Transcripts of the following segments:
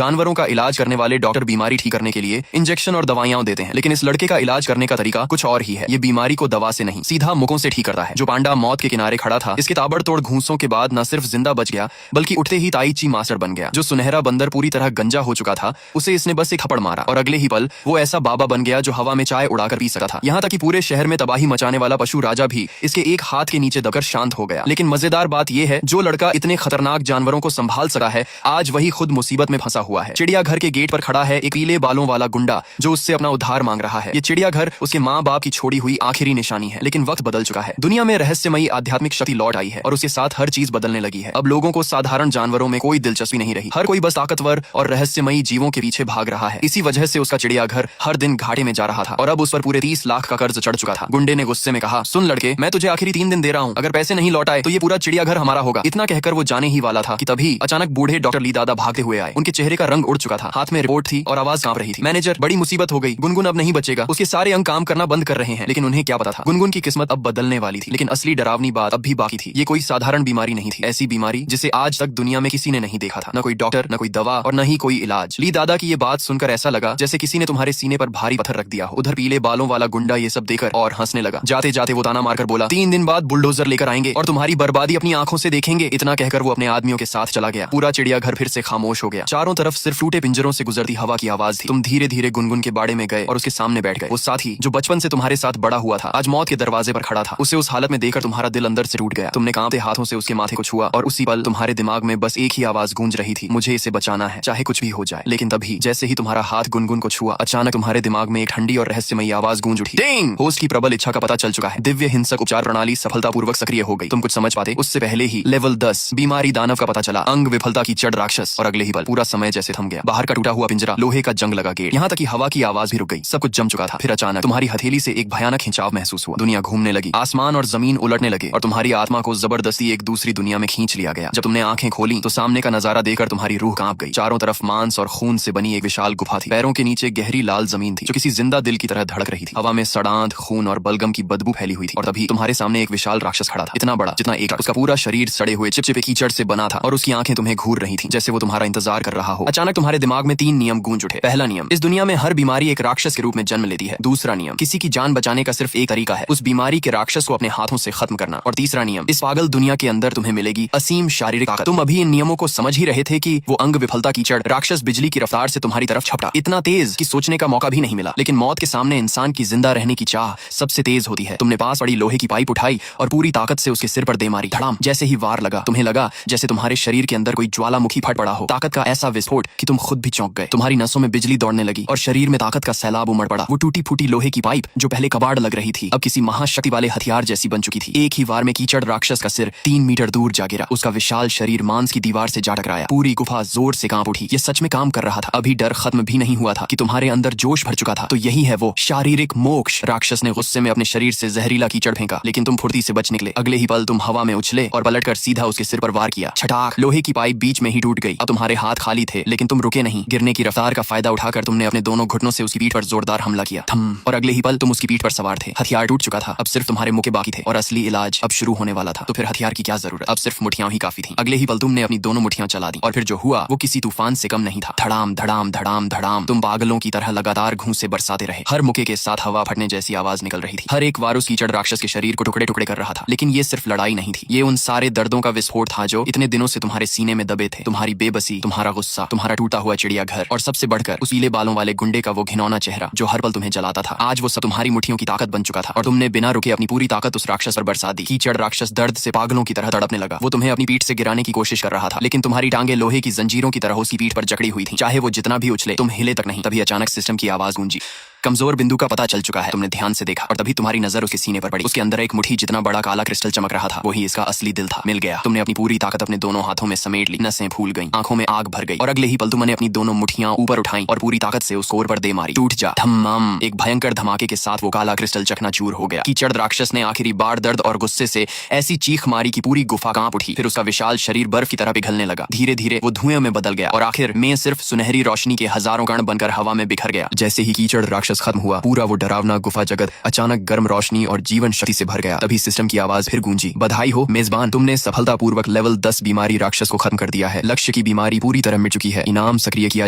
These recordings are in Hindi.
जानवरों का इलाज करने वाले डॉक्टर बीमारी ठीक करने के लिए इंजेक्शन और दवाइयां देते हैं, लेकिन इस लड़के का इलाज करने का तरीका कुछ और ही है। ये बीमारी को दवा से नहीं, सीधा मुकों से ठीक करता है। जो पांडा मौत के किनारे खड़ा था, इसके ताबड़तोड़ घूंसों के बाद न सिर्फ जिंदा बच गया, बल्कि उठते ही ताई ची मास्टर बन गया। जो सुनहरा बंदर पूरी तरह गंजा हो चुका था, उसे इसने बस एक थप्पड़ मारा और अगले ही पल वो ऐसा बाबा बन गया जो हवा में चाय उड़ाकर पी सकता था। यहाँ तक कि पूरे शहर में तबाही मचाने वाला पशु राजा भी इसके एक हाथ के नीचे दबकर शांत हो गया। लेकिन मजेदार बात यह है, जो लड़का इतने खतरनाक जानवरों को संभाल सका है, आज वही खुद मुसीबत में फंसा हुआ है। चिड़ियाघर के गेट पर खड़ा है एक पीले बालों वाला गुंडा जो उससे अपना उद्धार मांग रहा है। ये चिड़ियाघर उसके माँ बाप की छोड़ी हुई आखिरी निशानी है, लेकिन वक्त बदल चुका है। दुनिया में रहस्यमयी आध्यात्मिक शक्ति लौट आई है और उसके साथ हर चीज बदलने लगी है। अब लोगों को साधारण जानवरों में कोई दिलचस्पी नहीं रही। हर कोई बस ताकतवर और रहस्यमयी जीवों के पीछे भाग रहा है। इसी वजह से उसका चिड़ियाघर हर दिन घाटे में जा रहा था और अब उस पर पूरे 30 लाख का कर्ज चढ़ चुका था। गुंडे ने गुस्से में कहा, सुन लड़के, मैं तुझे आखिरी 3 दिन दे रहा हूँ, अगर पैसे नहीं लौट आए तो ये पूरा चिड़ियाघर हमारा होगा। इतना कहकर वो जाने ही वाला था कि तभी अचानक बूढ़े डॉक्टर ली दादा भागते हुए आए। उनके चेहरे का रंग उड़ चुका था, हाथ में रिपोर्ट थी और आवाज कांप रही थी। मैनेजर, बड़ी मुसीबत हो गई, गुनगुन अब नहीं बचेगा। उसके सारे अंग काम करना बंद कर रहे हैं। लेकिन उन्हें क्या पता था, गुनगुन की किस्मत अब बदलने वाली थी। लेकिन असली डरावनी बात अब भी बाकी थी। ये कोई साधारण बीमारी नहीं थी, ऐसी बीमारी जिसे आज तक दुनिया में किसी ने नहीं देखा था। न कोई डॉक्टर, न कोई दवा और न ही कोई इलाज। ली दादा की ये बात सुनकर ऐसा लगा जैसे किसी ने तुम्हारे सीने पर भारी पत्थर रख दिया। उधर पीले बालों वाला गुंडा ये सब देखकर और हंसने लगा। जाते जाते वो ताना मारकर बोला, 3 दिन बाद बुलडोजर लेकर आएंगे और तुम्हारी बर्बादी अपनी आंखों से देखेंगे। इतना कहकर वो अपने आदमियों के साथ चला गया। पूरा चिड़ियाघर फिर से खामोश हो गया। चारों तरफ सिर्फ टूटे पिंजरों से गुजरती हवा की आवाज थी। तुम धीरे धीरे गुनगुन के बाड़े में गए और उसके सामने बैठ गए। वो साथी जो बचपन से तुम्हारे साथ बड़ा हुआ था, आज मौत के दरवाजे पर खड़ा था। उसे उस हालत में देखकर तुम्हारा दिल अंदर से टूट गया। तुमने कांपते हाथों से उसके माथे को छुआ और उसी पल तुम्हारे दिमाग में बस एक ही आवाज गूंज रही थी, मुझे इसे बचाना है, चाहे कुछ भी हो जाए। लेकिन तभी जैसे ही तुम्हारा हाथ गुनगुन को छुआ, अचानक तुम्हारे दिमाग में एक ठंडी और रहस्यमयी आवाज गूंज उठी, डिंग! होस्ट की प्रबल इच्छा का पता चल चुका है। दिव्य हिंसक उपचार प्रणाली सफलतापूर्वक सक्रिय हो गई। तुम कुछ समझ पाते उससे पहले ही लेवल 10 बीमारी दानव का पता चला, अंग विफलता की चढ़ राक्षस, और अगले ही पल पूरा समय जैसे थम गया। बाहर का टूटा हुआ पिंजरा, लोहे का जंग लगा गेट, यहाँ तक कि हवा की आवाज भी रुक गई। सब कुछ जम चुका था। फिर अचानक तुम्हारी हथेली से एक भयानक खिंचाव महसूस हुआ। दुनिया घूमने लगी, आसमान और जमीन उलटने लगे और तुम्हारी आत्मा को जबरदस्ती एक दूसरी दुनिया में खींच लिया गया। जब तुमने आंखें खोली तो सामने का नजारा देखकर तुम्हारी रूह कांप गई। चारों तरफ मांस और खून से बनी एक विशाल गुफा थी। पैरों के नीचे गहरी लाल जमीन थी जो किसी जिंदा दिल की तरह धड़क रही थी। हवा में सड़ांध, खून और बलगम की बदबू फैली हुई थी और तभी तुम्हारे सामने एक विशाल राक्षस खड़ा था, इतना बड़ा जितना एक। उसका पूरा शरीर सड़े हुए चिपचिपे कीचड़ से बना था और उसकी आंखें तुम्हें घूर रही थी, जैसे वो तुम्हारा इंतजार कर रहा हो। अचानक तुम्हारे दिमाग में 3 नियम गूंज उठे। पहला नियम, इस दुनिया में हर बीमारी एक राक्षस के रूप में जन्म लेती है। दूसरा नियम, किसी की जान बचाने का सिर्फ एक तरीका है, उस बीमारी के राक्षस को अपने हाथों से खत्म करना। और तीसरा नियम, इस पागल दुनिया के अंदर तुम्हें मिलेगी असीम शारीरिक ताकत। तुम अभी इन नियमों को समझ ही रहे थे कि वो अंग विफलता कीचड़ राक्षस बिजली की रफ्तार से तुम्हारी तरफ छपटा, इतना तेज कि सोचने का मौका भी नहीं मिला। लेकिन मौत के सामने इंसान की जिंदा रहने की चाह सबसे तेज होती है। तुमने पास पड़ी लोहे की पाइप उठाई और पूरी ताकत से उसके सिर पर दे मारी। धड़ाम! जैसे ही वार लगा, तुम्हें लगा जैसे तुम्हारे शरीर के अंदर कोई ज्वालामुखी फट पड़ा हो। ताकत का ऐसा विस्फोट कि तुम खुद भी चौंक गए। तुम्हारी नसों में बिजली दौड़ने लगी और शरीर में ताकत का सैलाब उमड़ पड़ा। वो टूटी फूटी लोहे की पाइप जो पहले कबाड़ लग रही थी, अब किसी महाशक्ति वाले हथियार जैसी बन चुकी थी। एक ही वार में कीचड़ राक्षस का सिर 3 मीटर दूर जा गिरा। उसका विशाल शरीर मांस की दीवार से जा टकराया। पूरी गुफा जोर से कांप उठी। ये सच में काम कर रहा था। अभी डर खत्म भी नहीं हुआ था कि तुम्हारे अंदर जोश भर चुका था। तो यही है वो शारीरिक मोक्ष। राक्षस ने गुस्से में अपने शरीर से जहरीला कीचड़ फेंका, लेकिन तुम फुर्ती से बच निकले। अगले ही पल तुम हवा में उछले और पलटकर सीधा उसके सिर पर वार किया। छटाक! लोहे की पाइप बीच में ही टूट गई। अब तुम्हारे हाथ खाली थे, लेकिन तुम रुके नहीं। गिरने की रफ्तार का फायदा उठाकर तुमने अपने दोनों घुटनों से उसकी पीठ पर जोरदार हमला किया। थम! और अगले ही पल तुम उसकी पीठ पर सवार थे। हथियार टूट चुका था, अब सिर्फ तुम्हारे मुक्के बाकी थे और असली इलाज अब शुरू होने वाला था। तो फिर हथियार की क्या जरूरत, अब सिर्फ मुठ्ठियां ही काफी थी। अगले ही पल तुमने अपनी दोनों मुठ्ठियां चला दी और फिर जो हुआ वो किसी तूफान से कम नहीं था। धड़ाम धड़ाम धड़ाम धड़ाम! तुम पागलों की तरह लगातार घूंसे बरसाते रहे। हर मुक्के के साथ हवा फटने जैसी आवाज निकल रही थी। हर एक वार उस कीचड़ राक्षस के शरीर को टुकड़े टुकड़े कर रहा था। लेकिन ये सिर्फ लड़ाई नहीं थी, ये उन सारे दर्दों का विस्फोट था जो इतने दिनों से तुम्हारे सीने में दबे थे। तुम्हारी बेबसी, तुम्हारा गुस्सा, तुम्हारा टूटा हुआ चिड़ियाघर और सबसे बढ़कर उस पीले बालों वाले गुंडे का वो घिनौना चेहरा जो हर पल तुम्हें जलाता था। आज वो सब तुम्हारी मुट्ठियों की ताकत बन चुका था और तुमने बिना रुके अपनी पूरी ताकत उस राक्षस पर बरसा दी। कीचड़ राक्षस दर्द से पागलों की तरह तड़पने लगा। वो तुम्हें अपनी पीठ से गिराने की कोशिश कर रहा था, लेकिन तुम्हारी टांगे लोहे की जंजीरों की तरह उसकी पीठ पर जकड़ी हुई थी। चाहे वो जितना भी उछले, तुम हिले तक नहीं। तभी अचानक सिस्टम की आवाज गूंजी, कमजोर बिंदु का पता चल चुका है। तुमने ध्यान से देखा और तभी तुम्हारी नजर उसके सीने पर पड़ी। उसके अंदर एक मुट्ठी जितना बड़ा काला क्रिस्टल चमक रहा था। वही इसका असली दिल था। मिल गया। तुमने अपनी पूरी ताकत अपने दोनों हाथों में समेट ली। नसें फूल गईं, आंखों में आग भर गई और अगले ही पल तुमने अपनी दोनों मुट्ठियां ऊपर उठाई और पूरी ताकत से उस कोर पर दे मारी। टूट जा! धम्मम! एक भयंकर धमाके के साथ वो काला क्रिस्टल चकनाचूर हो गया। कीचड़ राक्षस ने आखिरी बार दर्द और गुस्से से ऐसी चीख मारी कि पूरी गुफा कांप उठी। फिर उसका विशाल शरीर बर्फ की तरह पिघलने लगा। धीरे धीरे वो धुएं में बदल गया और आखिर में सिर्फ सुनहरी रोशनी के हजारों कण बनकर हवा में बिखर गया। जैसे ही कीचड़ राक्षस राक्षस खत्म हुआ, पूरा वो डरावना गुफा जगत अचानक गर्म रोशनी और जीवन शक्ति से भर गया। तभी सिस्टम की आवाज फिर गूंजी, बधाई हो मेजबान, तुमने सफलतापूर्वक लेवल 10 बीमारी राक्षस को खत्म कर दिया है। लक्ष्य की बीमारी पूरी तरह मिट चुकी है। इनाम सक्रिय किया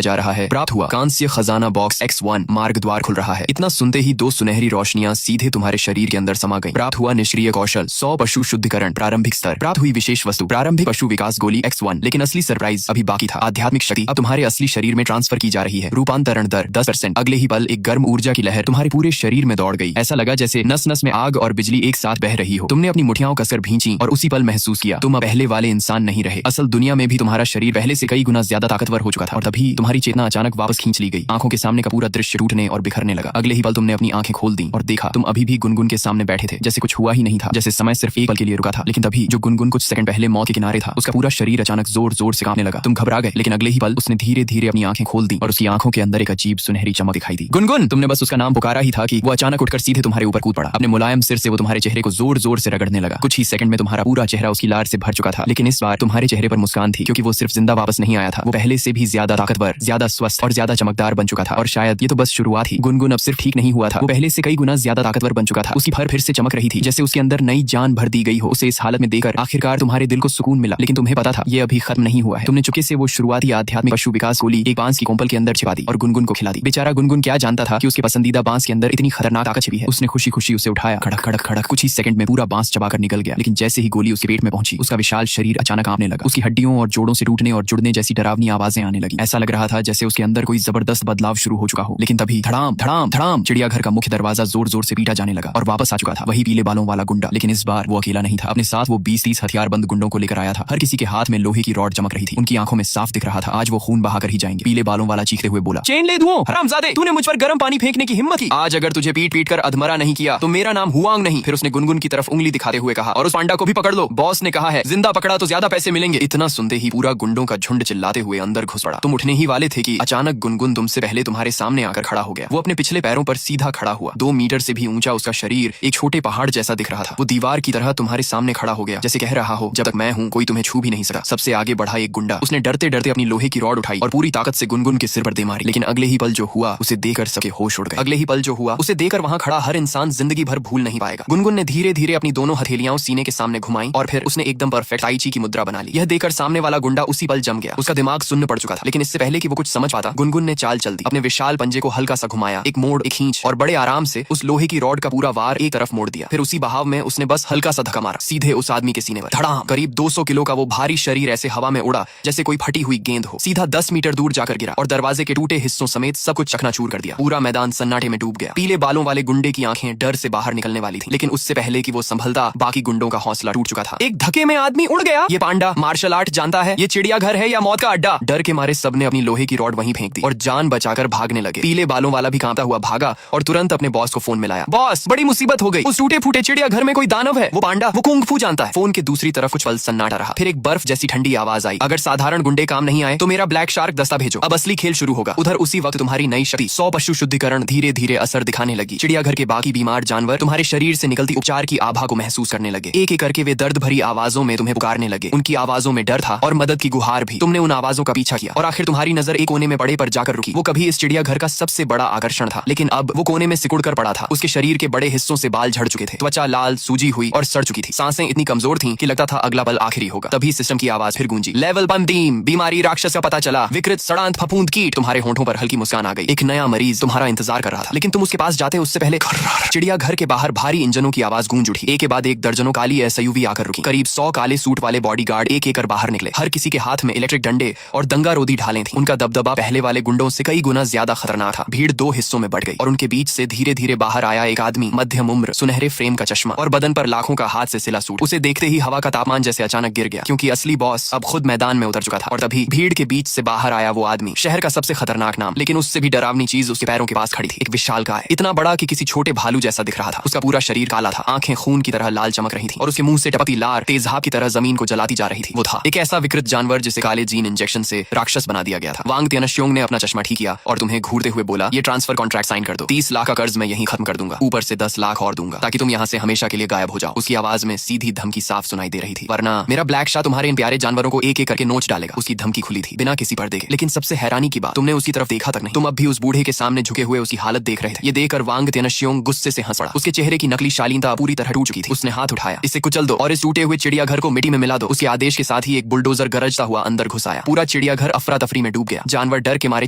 जा रहा है। प्राप्त हुआ कांस्य खजाना बॉक्स X1, मार्ग द्वार खुल रहा है। इतना सुनते ही 2 सुनहरी रोशनियां सीधे तुम्हारे शरीर के अंदर समा गई। प्राप्त हुआ निष्क्रिय कौशल 100 पशु शुद्धिकरण प्रारंभिक स्तर। प्राप्त हुई विशेष वस्तु प्रारंभिक पशु विकास गोली X1। लेकिन असली सरप्राइज अभी बाकी था। आध्यात्मिक शक्ति अब तुम्हारे असली शरीर में ट्रांसफर की जा रही है। रूपांतरण दर 10%। अगले ही पल एक गर्म ऊर्जा की लहर तुम्हारे पूरे शरीर में दौड़ गई। ऐसा लगा जैसे नस नस में आग और बिजली एक साथ बह रही हो। तुमने अपनी मुठियाओं कसकर भींची और उसी पल महसूस किया तुम अब पहले वाले इंसान नहीं रहे। असल दुनिया में भी तुम्हारा शरीर पहले से कई गुना ज्यादा ताकतवर हो चुका था। और तभी तुम्हारी चेतना अचानक वापस खींच ली गई। आंखों के सामने का पूरा दृश्य टूटने और बिखरने लगा। अगले ही पल तुमने अपनी आंखें खोल दी और देखा तुम अभी भी गुनगुन के सामने बैठे थे, जैसे कुछ हुआ ही नहीं था, जैसे समय सिर्फ एक पल के लिए रुका था। लेकिन तभी जो गुनगुन कुछ सेकंड पहले मौत के किनारे था, उसका पूरा शरीर अचानक जोर जोर से कांपने लगा। तुम घबरा गए, लेकिन अगले ही पल उसने धीरे धीरे अपनी आंखें खोल दी और उसकी आंखों के अंदर एक अजीब सुनहरी चमक दिखाई दी। गुनगुन, तुमने बस उसका नाम पुकारा ही था कि वो अचानक उठकर सीधे तुम्हारे ऊपर कूद पड़ा। अपने मुलायम सिर से वो तुम्हारे चेहरे को जोर जोर से रगड़ने लगा। कुछ ही सेकंड में तुम्हारा पूरा चेहरा उसकी लार से भर चुका था। लेकिन इस बार तुम्हारे चेहरे पर मुस्कान थी, क्योंकि वो सिर्फ जिंदा वापस नहीं आया था, वो पहले से भी ज्यादा ताकतवर, ज्यादा स्वस्थ और ज्यादा चमकदार बन चुका था। और शायद ये तो बस शुरुआत ही। गुनगुन अब सिर्फ ठीक नहीं हुआ था, वो पहले से कई गुना ज्यादा ताकतवर बन चुका था। उसकी फर फिर से चमक रही थी, जैसे उसके अंदर नई जान भर दी गई हो। उसे इस हालत में देखकर आखिरकार तुम्हारे दिल को सुकून मिला। लेकिन तुम्हें पता था ये अभी खत्म नहीं हुआ है। तुमने चुपके से वो शुरुआती आध्यात्मिक पशु विकास गोली एक बांस की कोंपल के अंदर छिपा दी और गुनगुन को खिला दी। बेचारा गुनगुन क्या जानता था कि उसके पसंदीदा बांस के अंदर इतनी खतरनाक ताकत छिपी है। उसने खुशी खुशी उसे उठाया, खड़क खड़क खड़क। कुछ ही सेकंड में पूरा बांस चबाकर निकल गया। लेकिन जैसे ही गोली उसके पेट में पहुंची, उसका विशाल शरीर अचानक कांपने लगा। उसकी हड्डियों और जोड़ों से टूटने और जुड़ने जैसी डरावनी आवाजें आने लगी। ऐसा लग रहा था जैसे उसके अंदर कोई जबरदस्त बदलाव शुरू हो चुका हो। लेकिन तभी धड़ाम धड़ाम धड़ाम चिड़ियाघर का मुख्य दरवाजा जोर जोर से पीटा जाने लगा और वापस आ चुका था वही पीले बालों वाला गुंडा। लेकिन इस बार वो अकेला नहीं था। अपने साथ वो 20-30 हथियारबंद गुंडों को लेकर आया था। हर किसी के हाथ में लोहे की रॉड चमक रही थी। उनकी आंखों में साफ दिख रहा था आज वो खून बहाकर ही जाएंगे। पीले बालों वाला चीखते हुए बोला, चेन ले दूं, हरामजादे, तूने मुझ पर गर्म पानी फेंकने की हिम्मत की। आज अगर तुझे पीट पीट कर अधमरा नहीं किया तो मेरा नाम हुआंग नहीं। फिर उसने गुनगुन की तरफ उंगली दिखाते हुए कहा, और उस पांडा को भी पकड़ लो, बॉस ने कहा है जिंदा पकड़ा तो ज्यादा पैसे मिलेंगे। इतना सुनते ही पूरा गुंडों का झुंड चिल्लाते हुए अंदर घुस पड़ा। तुम उठने ही वाले थे कि अचानक गुनगुन तुमसे पहले तुम्हारे सामने आकर खड़ा हो गया। वो अपने पिछले पैरों पर सीधा खड़ा हुआ। 2 मीटर से भी ऊंचा उसका शरीर एक छोटे पहाड़ जैसा दिख रहा था। वो दीवार की तरह तुम्हारे सामने खड़ा हो गया, जैसे कह रहा हो जब तक मैं हूँ कोई तुम्हें छू भी नहीं सका। सबसे आगे बढ़ा एक गुंडा। उसने डरते डरते अपनी लोहे की रॉड उठाई और पूरी ताकत से गुनगुन के सिर पर दे मारी। लेकिन अगले ही पल जो हुआ उसे देखकर सबके होश उड़ गए। अगले ही पल जो हुआ उसे देखकर वहां खड़ा हर इंसान जिंदगी भर भूल नहीं पाएगा। गुनगुन ने धीरे धीरे अपनी दोनों हथेलियां सीने के सामने घुमाई और फिर उसने एकदम परफेक्ट ताई ची की मुद्रा बना ली। यह देखकर सामने वाला गुंडा उसी पल जम गया। उसका दिमाग सुन्न पड़ चुका था। लेकिन इससे पहले कि वो कुछ समझ पाता, गुनगुन ने चाल चल दी। अपने विशाल पंजे को हल्का सा घुमाया, एक मोड़, एक खींच और बड़े आराम से उस लोहे की रॉड का पूरा वार एक तरफ मोड़ दिया। फिर उसी बहाव में उसने बस हल्का सा धक्का मारा, सीधे उस आदमी के सीने पर। धड़ाम। करीब 200 किलो का वो भारी शरीर ऐसे हवा में उड़ा जैसे कोई फटी हुई गेंद हो। सीधा 10 मीटर दूर जाकर गिरा और दरवाजे के टूटे हिस्सों समेत सब कुछ चकनाचूर कर दिया। पूरा मैदान सन्नाटे में डूब गया। पीले बालों वाले गुंडे की आंखें डर से बाहर निकलने वाली थी। लेकिन उससे पहले कि वो संभलता, बाकी गुंडों का हौसला टूट चुका था। एक धक्के में आदमी उड़ गया। ये पांडा मार्शल आर्ट जानता है, ये चिड़ियाघर है या मौत का अड्डा। डर के मारे सबने अपनी लोहे की रॉड वहीं फेंक दी और जान बचाकर भागने लगे। पीले बालों वाला भी कांपता हुआ भागा और तुरंत अपने बॉस को फोन मिलाया। बॉस, बड़ी मुसीबत हो गई, उस टूटे फूटे चिड़ियाघर में कोई दानव है। वो पांडा, वो कुंग फू जानता है। फोन के दूसरी तरफ कुछ पल सन्नाटा रहा। फिर एक बर्फ जैसी ठंडी आवाज आई, अगर साधारण गुंडे काम नहीं आए तो मेरा ब्लैक शार्क दस्ता भेजो, अब असली खेल शुरू होगा। उधर उसी वक्त तुम्हारी नई शक्ति 100 पशु शुद्धिकरण धीरे धीरे असर दिखाने लगी। चिड़ियाघर के बाकी बीमार जानवर तुम्हारे शरीर से निकलती उपचार की आभा को महसूस करने लगे। एक एक करके वे दर्द भरी आवाजों में तुम्हें पुकारने लगे। उनकी आवाजों में डर था और मदद की गुहार भी। तुमने उन आवाजों का पीछा किया और आखिर तुम्हारी नजर एक कोने में पड़े पर जाकर रुकी। वो कभी इस चिड़ियाघर का सबसे बड़ा आकर्षण था, लेकिन अब वो कोने में सिकुड़ कर पड़ा था। उसके शरीर के बड़े हिस्सों से बाल झड़ चुके थे, त्वचा लाल, सूजी हुई और सड़ चुकी थी। सांसें इतनी कमजोर थीं कि लगता था अगला पल आखिरी होगा। तभी सिस्टम की आवाज फिर गूंजी, लेवल 15 बीमारी राक्षस का पता चला, विकृत सड़ांत फफूंद कीट। तुम्हारे होंठों पर हल्की मुस्कान आ गई। एक नया मरीज तुम्हारा इंतजार कर रहा था, लेकिन तुम उसके पास जाते उससे पहले चिड़ियाघर के बाहर भारी इंजनों की आवाज गूंज उठी। एक के बाद एक दर्जनों काली एसयूवी आकर रुकी। करीब 100 काले सूट वाले बॉडीगार्ड एक एक कर बाहर निकले। हर किसी के हाथ में इलेक्ट्रिक डंडे और दंगारोधी ढालें थीं। उनका दबदबा पहले वाले गुंडों से कई गुना ज्यादा खतरनाक था। भीड़ 2 हिस्सों में बढ़ गई और उनके बीच से धीरे धीरे बाहर आया एक आदमी, मध्यम उम्र, सुनहरे फ्रेम का चश्मा और बदन पर लाखों का हाथ से सिला सूट। उसे देखते ही हवा का तापमान जैसे अचानक गिर गया, क्योंकि असली बॉस अब खुद मैदान में उतर चुका था। और तभी भीड़ के बीच से बाहर आया वो आदमी, शहर का सबसे खतरनाक नाम, लेकिन उससे भी डरावनी चीज उसके पैरों के पास खड़ी थी। एक विशालकाय, इतना बड़ा कि किसी छोटे भालू जैसा दिख रहा था। उसका पूरा शरीर काला था, आंखें खून की तरह लाल चमक रही थी और उसके मुंह से टपकती लार तेजाब की तरह जमीन को जलाती जा रही थी। वो था एक ऐसा विकृत जानवर जिसे काले जीन इंजेक्शन से राक्षस बना दिया गया था। वांग तियानश्योंग ने अपना चश्मा ठीक किया और तुम्हें घूरते हुए बोला, ये ट्रांसफर कॉन्ट्रैक्ट साइन कर दो। 30 लाख का कर्ज मैं यहीं खत्म कर दूंगा, ऊपर से 10 लाख और दूंगा ताकि तुम यहाँ से हमेशा के लिए गायब हो जाओ। उसकी आवाज में सीधी धमकी साफ सुनाई दे रही थी, वरना मेरा ब्लैक शाह तुम्हारे इन प्यारे जानवरों को एक एक करके नोच डालेगा। उसकी धमकी खुली थी, बिना किसी पर्दे के। लेकिन सबसे हैरानी की बात, तुमने उसकी तरफ देखा तक नहीं। तुम अब भी उस बूढ़े के सामने झुके हुए हुए उसकी हालत देख रहे थे। ये देखकर वांग त्यनश्योंग गुस्से से हंस पड़ा। उसके चेहरे की नकली शालीनता पूरी तरह टूट चुकी थी। उसने हाथ उठाया, इसे कुचल दो और इस टूटे हुए चिड़ियाघर को मिट्टी में मिला दो। उसके आदेश के साथ ही एक बुलडोजर गरजता हुआ अंदर घुस आया। पूरा चिड़ियाघर अफरा तफरी में डूब गया। जानवर डर के मारे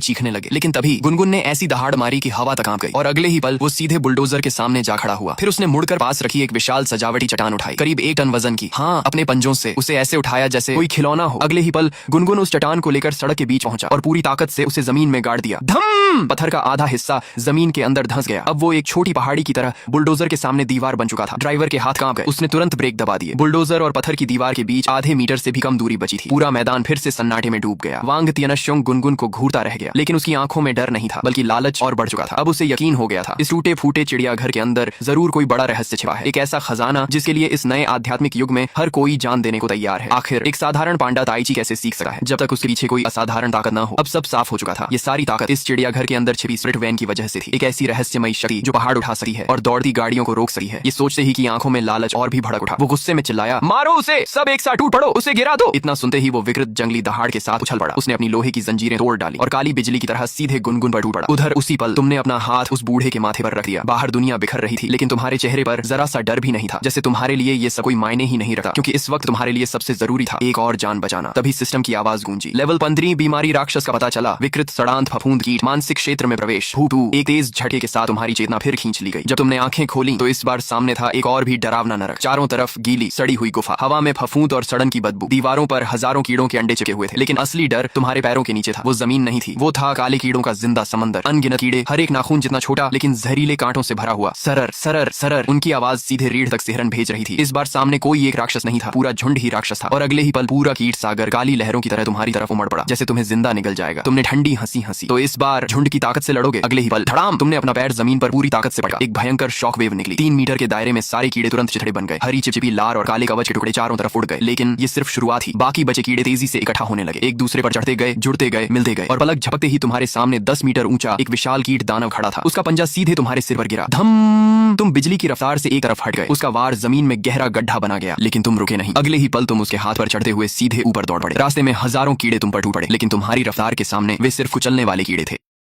चीखने लगे, लेकिन तभी गुनगुन ने ऐसी दहाड़ मारी कि हवा तक कांप गई और अगले ही पल वो सीधे बुलडोजर के सामने जा खड़ा हुआ। फिर उसने मुड़कर पास रखी एक विशाल सजावटी चट्टान उठाई, करीब 1 टन वजन की। हाँ, अपने पंजों से उसे ऐसे उठाया जैसे कोई खिलौना हो। अगले ही पल गुनगुन उस चट्टान को लेकर सड़क के बीच पहुंचा और पूरी ताकत से उसे जमीन में गाड़ दिया। धम! पत्थर का आधा हिस्सा जमीन के अंदर धंस गया। अब वो एक छोटी पहाड़ी की तरह बुलडोजर के सामने दीवार बन चुका था। ड्राइवर के हाथ कांप गए। उसने तुरंत ब्रेक दबा दिए। बुलडोजर और पत्थर की दीवार के बीच आधे मीटर से भी कम दूरी बची थी। पूरा मैदान फिर से सन्नाटे में डूब गया। वांग त्यनश्योंग गुनगुन को घूरता रह गया, लेकिन उसकी आंखों में डर नहीं था, बल्कि लालच और बढ़ चुका था। अब उसे यकीन हो गया था, इस टूटे फूटे चिड़ियाघर के अंदर जरूर कोई बड़ा रहस्य छिपा है। एक ऐसा खजाना जिसके लिए इस नए आध्यात्मिक युग में हर कोई जान देने को तैयार है। आखिर एक साधारण पांडा ताइची कैसे सीख सकता है जब तक उसके पीछे कोई असाधारण ताकत न हो। अब सब साफ हो चुका था। ये सारी ताकत इस चिड़ियाघर के अंदर छिपी स्प्लिट वैन की वजह से थी। एक ऐसी रहस्यमयी शक्ति जो पहाड़ उठा सकती है और दौड़ती गाड़ियों को रोक सकती है। ये सोचते ही की आंखों में लालच और भी भड़क उठा। वो गुस्से में चिल्लाया, मारो उसे, सब एक साथ टूट पड़ो, उसे गिरा दो। इतना सुनते ही वो विकृत जंगली दहाड़ के साथ उछल पड़ा। उसने अपनी लोहे की जंजीरें तोड़ डाली और काली बिजली की तरह सीधे गुनगुन पर टूट पड़ा। उधर उसी पल तुमने अपना हाथ उस बूढ़े के माथे पर रख दिया। बाहर दुनिया बिखर रही थी, लेकिन तुम्हारे चेहरे पर जरा सा डर भी नहीं था, जैसे तुम्हारे लिए ये सब कोई मायने ही नहीं रखता, क्योंकि इस वक्त तुम्हारे लिए सबसे जरूरी था एक और जान बचाना। तभी सिस्टम की आवाज गूंजी, लेवल 15 बीमारी राक्षस का पता चला, विकृत सड़ांत फफूंद कीट मानसिक क्षेत्र में प्रवेश। भूतू एक तेज झटके के साथ तुम्हारी चेतना फिर खींच ली गई। जब तुमने आंखें खोली तो इस बार सामने था एक और भी डरावना नरक। चारों तरफ गीली सड़ी हुई गुफा, हवा में फफूंद और सड़न की बदबू, दीवारों पर हजारों कीड़ों के अंडे चिपके हुए थे। लेकिन असली डर तुम्हारे पैरों के नीचे था। वो जमीन नहीं थी, वो था काले कीड़ों का जिंदा समंदर। अनगिनत कीड़े, हर एक नाखून जितना छोटा लेकिन जहरीले कांटों से भरा हुआ। सरर सरर सरर, उनकी आवाज सीधे रीढ़ तक सिहरन भेज रही थी। इस बार सामने कोई एक राक्षस नहीं था, पूरा झुंड ही राक्षस था। और अगले ही पल पूरा कीट सागर काली लहरों की तरह तुम्हारी तरफ उमड़ पड़ा, जैसे तुम्हें जिंदा निगल जाएगा। तुमने ठंडी हंसी हंसी, तो इस बार झुंड की ताकत से लड़ोगे। अगले ही पल धड़ाम, तुमने अपना पैर जमीन पर पूरी ताकत से पटका। एक भयंकर शॉक वेव निकली। 3 मीटर के दायरे में सारे कीड़े तुरंत चिथड़े बन गए। हरी चिपचिपी लार और काले कवच के टुकड़े चारों तरफ उड़ गए। लेकिन ये सिर्फ शुरुआत ही। बाकी बचे कीड़े तेजी से इकट्ठा होने लगे, एक दूसरे पर चढ़ते गए, जुड़ते गए, मिलते गए और पलक झपकते ही तुम्हारे सामने 10 मीटर ऊंचा एक विशाल कीट दानव खड़ा था। उसका पंजा सीधे तुम्हारे सिर पर गिरा। धम! तुम बिजली की रफ्तार से एक तरफ हट गए। उसका वार जमीन में गहरा गड्ढा बना गया, लेकिन तुम रुके नहीं। अगले ही पल तुम उसके हाथ पर चढ़ते हुए सीधे ऊपर दौड़ पड़े। रास्ते में हजारों कीड़े तुम पर टूट पड़े, लेकिन तुम्हारी रफ्तार के सामने वे सिर्फ कुचलने वाले कीड़े थे।